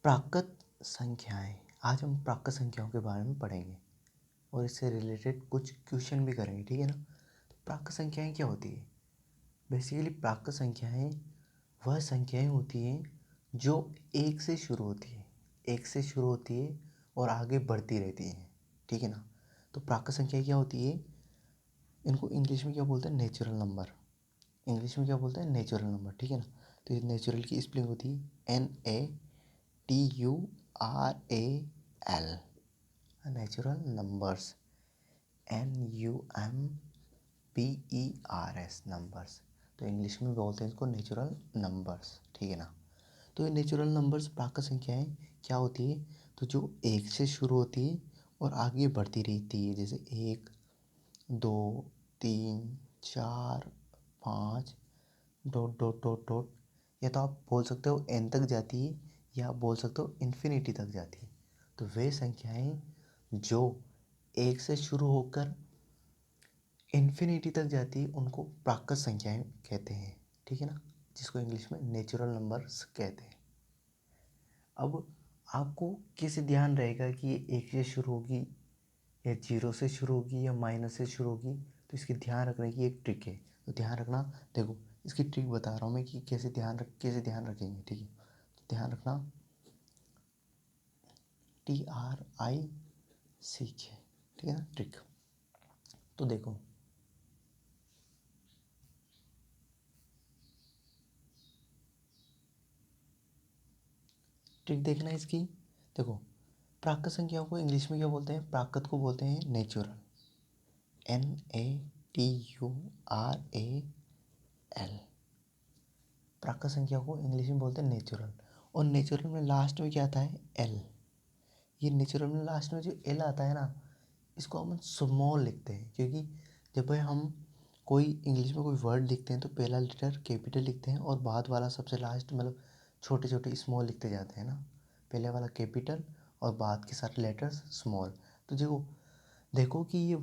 प्राकृत संख्याएं। आज हम प्राकृत संख्याओं के बारे में पढ़ेंगे और इससे रिलेटेड कुछ क्वेश्चन भी करेंगे, ठीक है ना। तो प्राकृत संख्याएं क्या होती है? बेसिकली प्राकृत संख्याएं वह संख्याएं होती हैं जो एक से शुरू होती है, एक से शुरू होती है और आगे बढ़ती रहती हैं, ठीक है ना। तो प्राकृत संख्याएं क्या होती है? इनको इंग्लिश में क्या बोलते हैं? Natural number. इंग्लिश में क्या बोलते हैं? नेचुरल नंबर, ठीक है ना। तो ये नेचुरल की स्पेलिंग होती है NATURAL, natural numbers, NUMBERS, numbers. तो इंग्लिश में बोलते हैं इसको नेचुरल नंबर्स, ठीक है ना। तो ये नेचुरल नंबर्स प्राकृत संख्याएं क्या होती है? तो जो एक से शुरू होती है और आगे बढ़ती रहती है, जैसे 1 2 3 4 5 डॉट डॉट डॉट डॉट, या तो आप बोल सकते हो n तक जाती है या आप बोल सकते हो इन्फिनिटी तक जाती है। तो वे संख्याएं जो एक से शुरू होकर इन्फिनिटी तक जाती है उनको प्राकृत संख्याएं कहते हैं, ठीक है ना, जिसको इंग्लिश में नेचुरल नंबर्स कहते हैं। अब आपको कैसे ध्यान रहेगा कि ये एक से शुरू होगी या जीरो से शुरू होगी या माइनस से शुरू होगी? तो इसकी ध्यान रखने की एक ट्रिक है। तो ध्यान रखना, देखो इसकी ट्रिक बता रहा हूँ मैं कि कैसे ध्यान रखेंगे, ठीक है। तो ध्यान रखना, TRIC, ठीक है ना, ट्रिक। तो देखो ट्रिक देखना इसकी। देखो प्राकृत संख्याओं को इंग्लिश में क्या बोलते हैं? प्राकृत को बोलते हैं नेचुरल, NATURAL। प्राकृत संख्या को इंग्लिश में बोलते हैं नेचुरल। और नेचुरल में लास्ट में क्या आता है? L। ये नेचुरल में लास्ट में जो L आता है ना, इसको हम स्मॉल लिखते हैं, क्योंकि जब भाई हम कोई इंग्लिश में कोई वर्ड लिखते हैं तो पहला लेटर कैपिटल लिखते हैं और बाद वाला सबसे लास्ट मतलब छोटे छोटे स्मॉल लिखते जाते हैं ना। पहले वाला कैपिटल और बाद के सारे लेटर्स स्मॉल। तो देखो कि ये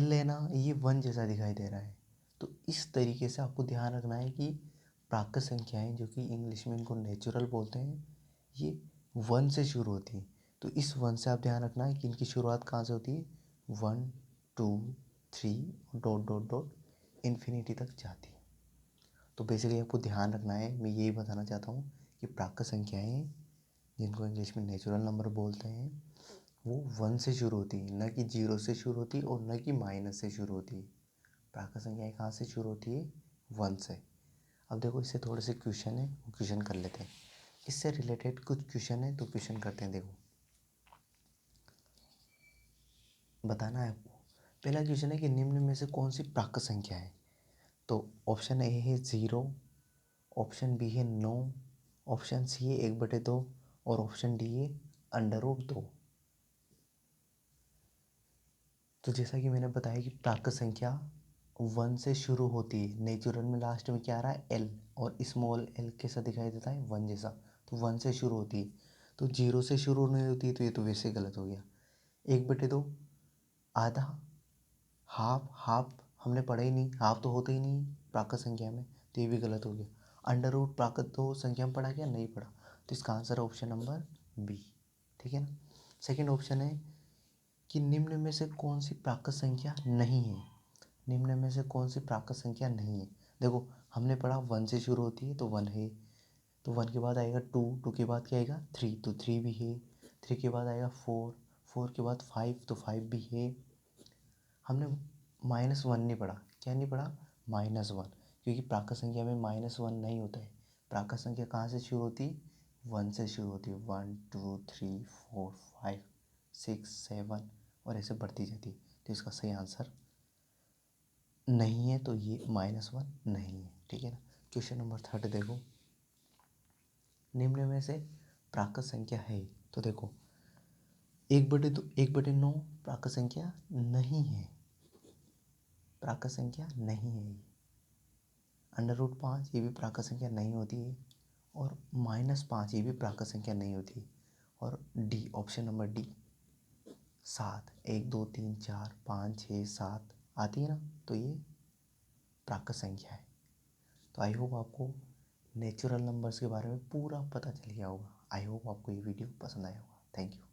L है ना, ये 1 जैसा दिखाई दे रहा है। तो इस तरीके से आपको ध्यान रखना है कि प्राकृत संख्याएं, जो कि इंग्लिश में इनको नेचुरल बोलते हैं, ये 1 से शुरू होती है। तो इस 1 से आप ध्यान रखना है कि इनकी शुरुआत कहाँ से होती है? 1 2 3 डॉट डॉट डॉट इन्फिनिटी तक जाती है। तो बेसिकली आपको ध्यान रखना है, मैं यही बताना चाहता हूँ कि प्राकृत संख्याएं, जिनको इंग्लिश में नेचुरल नंबर बोलते हैं, वो 1 से शुरू होती है, न कि 0 से शुरू होती है और न कि माइनस से शुरू होती है। प्राकृत संख्याएं कहाँ से शुरू होती है? 1 से। अब देखो इससे थोड़े से क्वेश्चन है, वो क्वेश्चन कर लेते हैं। इससे रिलेटेड कुछ क्वेश्चन है, तो क्वेश्चन करते हैं। देखो बताना है आपको। पहला क्वेश्चन है कि निम्न में से कौन सी प्राकृत संख्या है? तो ऑप्शन ए है 0, ऑप्शन बी है 9, ऑप्शन सी है 1/2 और ऑप्शन डी है √2। तो जैसा कि मैंने बताया कि प्राकृत संख्या 1 से शुरू होती है। नेचुरल में लास्ट में क्या आ रहा है? L, और स्मॉल l कैसा दिखाई देता है? 1 जैसा। तो 1 से शुरू होती है। तो 0 से शुरू नहीं होती है, तो ये तो वैसे गलत हो गया। 1/2 आधा, हाफ, हाफ हमने पढ़ा ही नहीं, हाफ तो होता ही नहीं प्राकृत संख्या में, तो ये भी गलत हो गया। √, प्राकृत तो संख्या में पढ़ा क्या? नहीं पढ़ा। तो इसका आंसर है ऑप्शन नंबर बी, ठीक है ना। सेकेंड ऑप्शन है कि निम्न में से कौन सी प्राकृत संख्या नहीं है? निम्न में से कौन सी प्राकृत संख्या नहीं है? देखो हमने पढ़ा 1 से शुरू होती है, तो 1 है। तो 1 के बाद आएगा 2, 2 के बाद क्या आएगा? 3, तो 3 भी है। 3 के बाद आएगा 4, 4 के बाद 5, तो 5 भी है। हमने -1 नहीं पढ़ा। क्या नहीं पढ़ा? -1, क्योंकि प्राकृत संख्या में -1 नहीं होता है। प्राकृत संख्या कहाँ से शुरू होती है? 1 से शुरू होती है। 1 2 3 4 5 6 7 और ऐसे बढ़ती जाती है। तो इसका सही आंसर नहीं है, तो ये -1 नहीं है, ठीक है ना। क्वेश्चन नंबर 3 देखो, निम्न में से प्राकृत संख्या है? तो देखो 1/2, 1/9 प्राकृत संख्या नहीं है, प्राकृत संख्या नहीं है। √5 ये भी प्राकृत संख्या नहीं होती है, और -5 ये भी प्राकृत संख्या नहीं होती है। और डी, ऑप्शन नंबर डी 7, 1 2 3 4 5 6 7 आती है ना, तो ये प्राकृत संख्या है। तो आई होप आपको नेचुरल नंबर्स के बारे में पूरा पता चल गया होगा। आई होप आपको ये वीडियो पसंद आया होगा। Thank you.